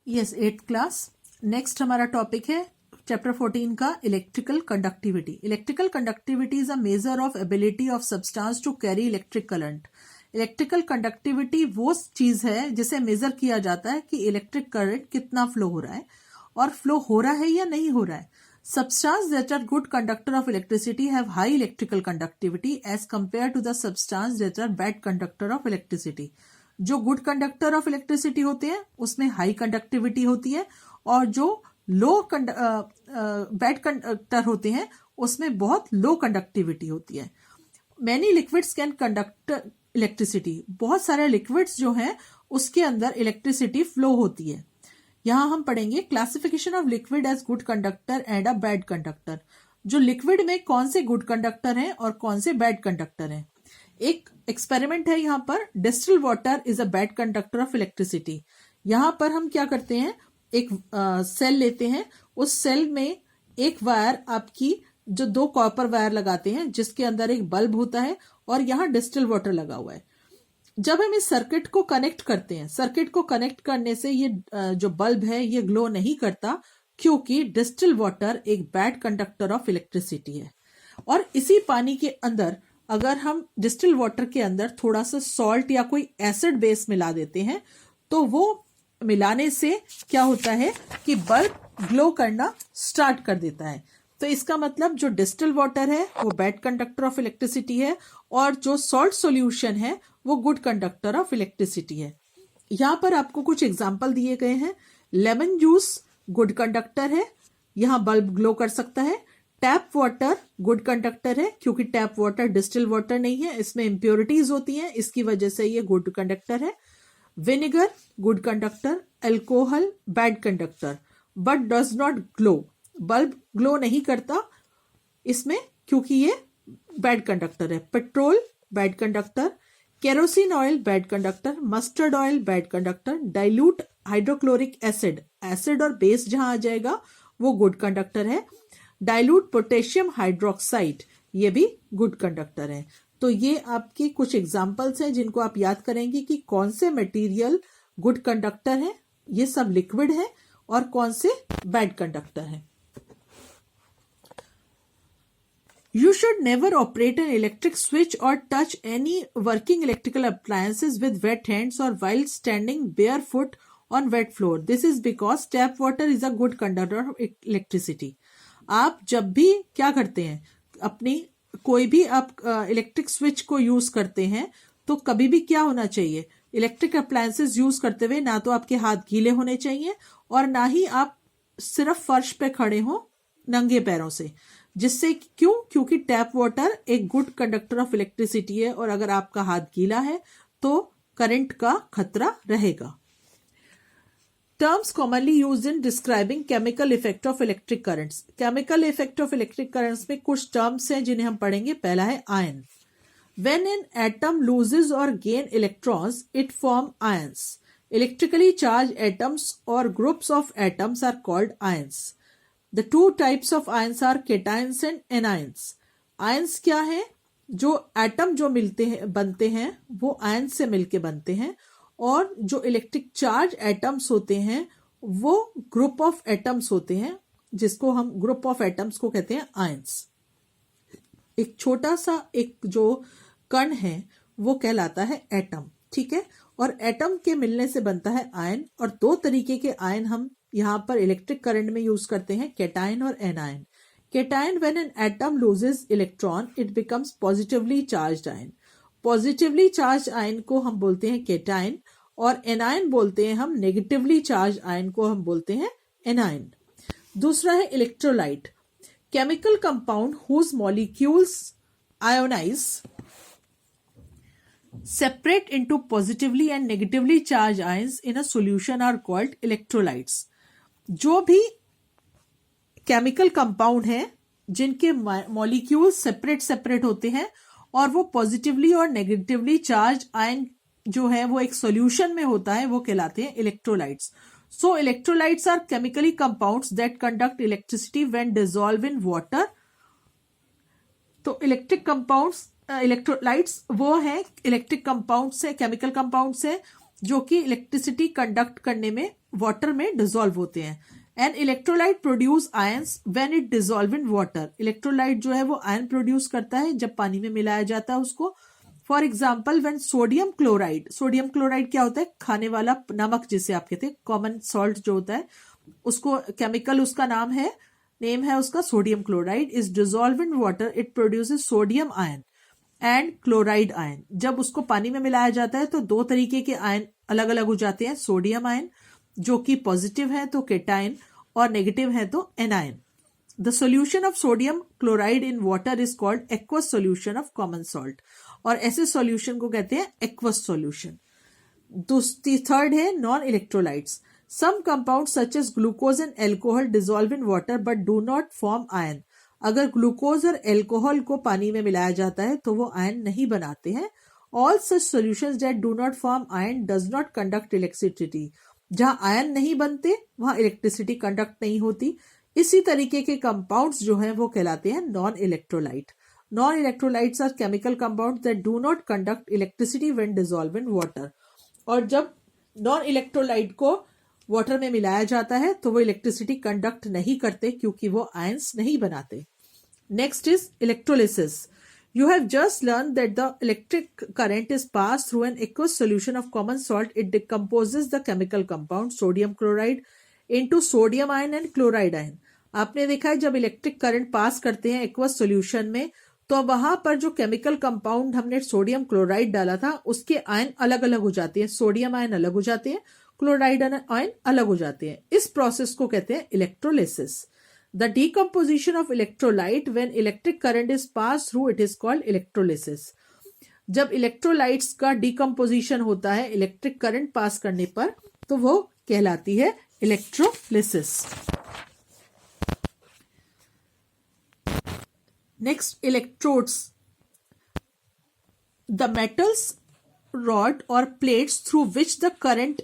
Yes, 8th class. Next हमारा topic है chapter 14 का electrical conductivity. Electrical conductivity is a measure of ability of substance to carry electric current. Electrical conductivity वो चीज है जिसे major किया जाता है कि इलेक्ट्रिक करंट कितना फ्लो हो रहा है, और फ्लो हो रहा है या नहीं हो रहा है। Substances that are good conductor of electricity have high electrical conductivity as compared to the substances that are bad conductor of electricity. जो गुड कंडक्टर ऑफ इलेक्ट्रिसिटी होते हैं उसमें हाई कंडक्टिविटी होती है, और जो लो बैड कंडक्टर होते हैं उसमें बहुत लो कंडक्टिविटी होती है। Many liquids can conduct electricity. बहुत सारे लिक्विड्स जो हैं उसके अंदर इलेक्ट्रिसिटी फ्लो होती है। यहां हम पढ़ेंगे classification of liquid as good conductor and a bad conductor. जो लिक्विड में कौन से गुड कंडक्टर हैं और कौन से बैड कंडक्टर हैं। एक एक्सपेरिमेंट है यहाँ पर, distil water is a bad conductor of electricity. यहाँ पर हम क्या करते हैं, एक सेल लेते हैं, उस सेल में एक वायर आपकी जो 2 कॉपर वायर लगाते हैं जिसके अंदर एक बल्ब होता है और यहाँ डिस्टिल वाटर लगा हुआ है। जब हम इस सर्किट को कनेक्ट करते हैं, सर्किट को कनेक्ट करने से ये जो बल्ब है ये ग्लो नहीं करता, क्योंकि डिस्टिल वाटर एक बैड कंडक्टर ऑफ इलेक्ट्रिसिटी है। और इसी पानी के अंदर अगर हम डिस्टिल वाटर के अंदर थोड़ा सा सॉल्ट या कोई एसिड बेस मिला देते हैं तो वो मिलाने से क्या होता है कि बल्ब ग्लो करना स्टार्ट कर देता है। तो इसका मतलब जो डिस्टिल वाटर है वो बैड कंडक्टर ऑफ इलेक्ट्रिसिटी है, और जो सॉल्ट सॉल्यूशन है वो गुड कंडक्टर ऑफ इलेक्ट्रिसिटी है। यहां पर आपको कुछ एग्जांपल दिए गए हैं। लेमन जूस गुड कंडक्टर है, यहां बल्ब ग्लो कर सकता है। टैप वाटर गुड कंडक्टर है, क्योंकि टैप वाटर डिस्टिल वाटर नहीं है, इसमें इंप्योरिटीज होती हैं, इसकी वजह से ये गुड कंडक्टर है। Vinegar good conductor. Alcohol bad conductor but does not glow. Bulb glow नहीं करता इसमें क्योंकि ये बैड कंडक्टर है। Petrol bad conductor. Kerosene oil bad conductor. Mustard oil bad conductor. Dilute hydrochloric acid, acid और base जहां आ जाएगा वो गुड कंडक्टर है। डाइल्यूट पोटेशियम हाइड्रोक्साइड ये भी गुड कंडक्टर है। तो ये आपके कुछ एग्जाम्पल्स हैं जिनको आप याद करेंगे कि कौन से मटेरियल गुड कंडक्टर है, ये सब लिक्विड है, और कौन से बैड कंडक्टर है। You should never operate an electric switch or touch any working electrical appliances with wet hands or while standing barefoot on wet floor. This is because tap water is a good conductor of electricity. आप जब भी क्या करते हैं, अपनी कोई भी आप इलेक्ट्रिक स्विच को यूज करते हैं तो कभी भी क्या होना चाहिए, इलेक्ट्रिक अप्लायंसेस यूज करते हुए ना तो आपके हाथ गीले होने चाहिए और ना ही आप सिर्फ फर्श पे खड़े हो नंगे पैरों से। जिससे क्योंकि टैप वाटर एक गुड कंडक्टर ऑफ इलेक्ट्रिसिटी है, और अगर आपका हाथ गीला है तो करंट का खतरा रहेगा। Terms commonly used in describing chemical effect of electric currents. Chemical effect of electric currents में कुछ टर्म्स हैं जिन्हें हम पढ़ेंगे। पहला है ion. When an atom loses or gain electrons it form ions. Electrically charge atoms or groups of atoms are called ions. The 2 types of ions are cations and anions. Ions क्या है, जो atom जो मिलते हैं बनते हैं वो ion से मिलके बनते हैं, और जो इलेक्ट्रिक चार्ज एटम्स होते हैं वो ग्रुप ऑफ एटम्स होते हैं, जिसको हम ग्रुप ऑफ एटम्स को कहते हैं आयंस। एक छोटा सा एक जो कण है वो कहलाता है एटम, ठीक है। और एटम के मिलने से बनता है आयन, और 2 तरीके के आयन हम यहाँ पर इलेक्ट्रिक करंट में यूज करते हैं, केटायन और anion. Cation when an atom loses electron it becomes positively charged ion. Positively charge ion को हम बोलते हैं केटायन, और एनायन बोलते हैं हम नेगेटिवली चार्ज आयन को हम बोलते हैं एनायन। दूसरा है electrolyte. Chemical compound whose molecules ionise separate into positively and negatively charged ions in a solution are called electrolytes. जो भी केमिकल कंपाउंड है जिनके मॉलिक्यूल सेपरेट होते हैं और वो पॉजिटिवली और नेगेटिवली चार्ज आयन जो है वो एक सॉल्यूशन में होता है, वो कहलाते हैं electrolytes. So electrolytes are chemically compounds that conduct electricity when dissolve in water. तो इलेक्ट्रिक कंपाउंड्स इलेक्ट्रोलाइट्स वो है इलेक्ट्रिक कंपाउंड से, केमिकल कंपाउंड से जो कि इलेक्ट्रिसिटी कंडक्ट करने में वाटर में डिसॉल्व होते हैं. An electrolyte produce ions when it dissolve in water. Electrolyte जो है वो आयन प्रोड्यूस करता है जब पानी में मिलाया जाता है उसको. For example when sodium chloride. Sodium chloride क्या होता है? खाने वाला नमक जिसे आप कहते हैं, कॉमन सॉल्ट जो होता है, उसको केमिकल उसका नेम है उसका sodium chloride. Is dissolve in water, it produces sodium ion and chloride ion. जब उसको पानी में मिलाया जाता है तो दो तरीके के आयन अलग अलग हो जाते हैं. सोडियम आयन जो कि पॉजिटिव है तो केटायन, और नेगेटिव है तो anion. The solution of sodium chloride in water is called aqueous solution of common salt. और ऐसे सॉल्यूशन को कहते हैं एक्वस सॉल्यूशन. थर्ड है non electrolytes. Some compound such as glucose and alcohol dissolve in water but do not form ion. अगर glucose और alcohol को पानी में मिलाया जाता है तो वो आयन नहीं बनाते हैं. All such solutions that do not form ion does not conduct electricity. जहां आयन नहीं बनते वहां इलेक्ट्रिसिटी कंडक्ट नहीं होती. इसी तरीके के कंपाउंड्स जो हैं वो कहलाते हैं non electrolyte. Non electrolytes are chemical compounds that do not conduct electricity when dissolve in water. और जब नॉन इलेक्ट्रोलाइट को वाटर में मिलाया जाता है तो वो इलेक्ट्रिसिटी कंडक्ट नहीं करते क्योंकि वो आयंस नहीं बनाते. Next is electrolysis. You have just learned that the electric current is passed through an aqueous solution of common salt. It decomposes the chemical compound sodium chloride into sodium ion and chloride ion. आपने देखा है जब electric current pass करते हैं aqueous solution में तो वहां पर जो केमिकल कंपाउंड हमने सोडियम क्लोराइड डाला था उसके आयन अलग अलग हो जाते हैं. सोडियम आयन अलग हो जाते हैं, क्लोराइड आयन अलग हो जाते हैं. इस प्रोसेस को कहते हैं electrolysis. The decomposition of electrolyte when electric current is passed through it is called electrolysis. जब इलेक्ट्रोलाइट्स का डिकम्पोजिशन होता है इलेक्ट्रिक करंट पास करने पर तो वो कहलाती है electrolysis. Next, electrodes. The metals, rod or plates through which the current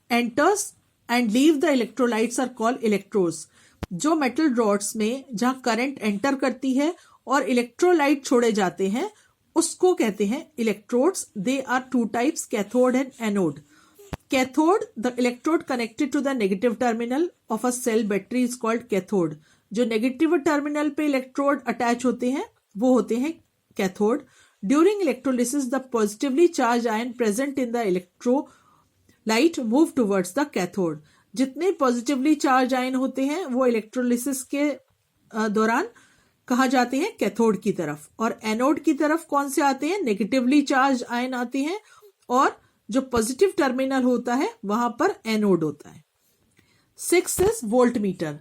enters and leave the electrolytes are called electrodes. जो मेटल रॉड्स में जहां करंट एंटर करती है और इलेक्ट्रोलाइट छोड़े जाते हैं उसको कहते हैं electrodes. They are two types, cathode and anode. Cathode, the electrode connected to the negative terminal of a cell battery is called cathode. जो नेगेटिव टर्मिनल पे इलेक्ट्रोड अटैच होते हैं वो होते हैं cathode. During electrolysis the positively charge ion present in the electrolyte move towards the cathode. जितने positively charge ion होते हैं वो इलेक्ट्रोलिसिस के दौरान कहा जाते हैं कैथोड की तरफ, और एनोड की तरफ कौन से आते हैं? नेगेटिवली चार्ज आयन आते हैं, और जो पॉजिटिव टर्मिनल होता है वहां पर एनोड होता है. 6 is voltmeter.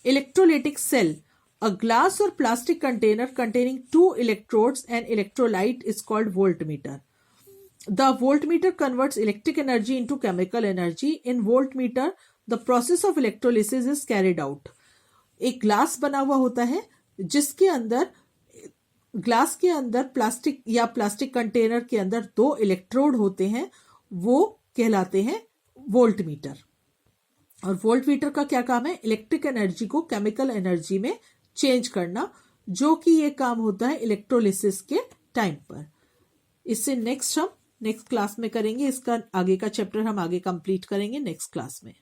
Electrolytic cell. A glass or plastic container containing 2 electrodes and electrolyte is called voltmeter. The voltmeter converts electric energy into chemical energy. In voltmeter, the process of electrolysis is carried out. एक glass बना हुआ होता है जिसके अंदर, glass के अंदर plastic या प्लास्टिक कंटेनर के अंदर 2 इलेक्ट्रोड होते हैं, वो कहलाते हैं वोल्टमीटर. और वोल्टमीटर का क्या काम है? इलेक्ट्रिक एनर्जी को केमिकल एनर्जी में चेंज करना, जो कि ये काम होता है इलेक्ट्रोलिसिस के टाइम पर. इससे नेक्स्ट क्लास में करेंगे. इसका आगे का चैप्टर हम आगे कंप्लीट करेंगे नेक्स्ट क्लास में.